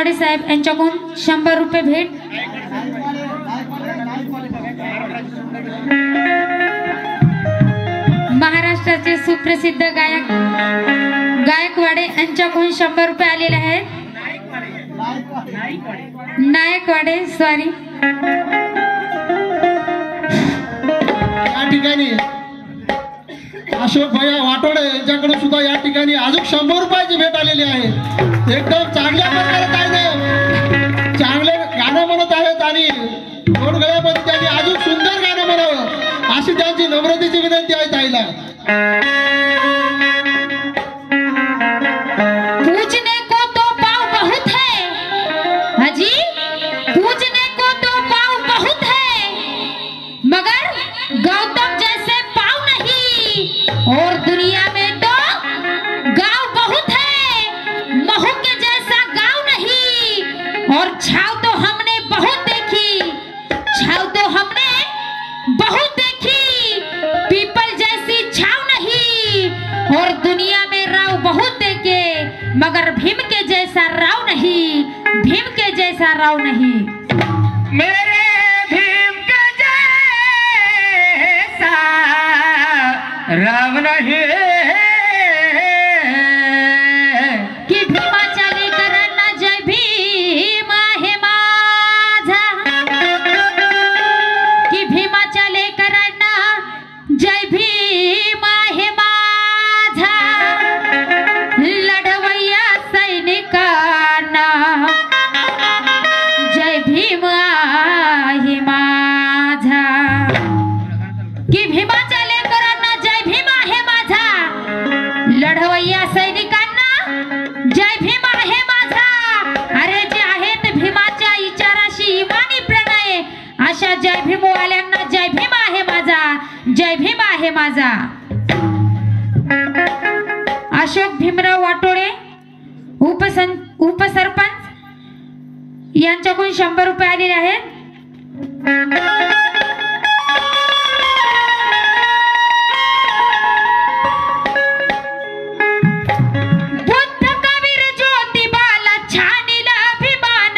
गायकवाडे साहेब यांच्याकडून 100 रुपये भेट। महाराष्ट्राचे सुप्रसिद्ध गायक गायकवाडे यांच्याकडून 100 रुपये आलेले आहेत। नायकवाडे सॉरी। या ठिकाणी अशोक भैया वाटोडे यांच्याकडून सुद्धा या ठिकाणी अजून 100 रुपयाची भेट आलेली आहे। एकदम चांगल्या प्रकारे ताईने चांगले गाणं म्हणत आहेत आणि दोन गळ्यामध्ये त्यांनी अजून सुंदर गाणं म्हणावं अशी त्यांची नम्रतेची विनंती आहे ताईला। पूजने को तो पाव बहुत है हाजी, पूजने को तो पाव बहुत है मगर गौतम जैसे पाव नहीं। और दुनिया में तो गांव बहुत है महू के जैसा गांव नहीं। और छाव तो हमने बहुत देखी, छाव तो हमने बहुत देखी, पीपल जैसी छाव नहीं। और दुनिया में राव बहुत देखे मगर भीम के जैसा राव नहीं, भीम के जैसा राव नहीं। मेरे भीम के जैसा राव नहीं कि भीमाच्या लेकरांना जय भीम आहे माझा, कि भीमाच्या लेकरांना जय भीम आहे माझा। लढवय्या सैनिकांना जय भीम आहे माझा, कि भीमाच्या लेकरांना जय भीम आहे माझा। लढवय्या सैनिकांना जय भीम आहे माझा। अरे जे आहेत भीमाच्या विचाराशी इमानी प्रणय अशा जय भीमवाल्यांना जय भीम आहे माझा, जय भीम आहे माझा। अशोक भीमराव वाटोडे उपसरपंच यांच्याकडून 100 रुपये आलेले आहेत। बुद्ध कबीर ज्योतिबाला छानीला अभिमान,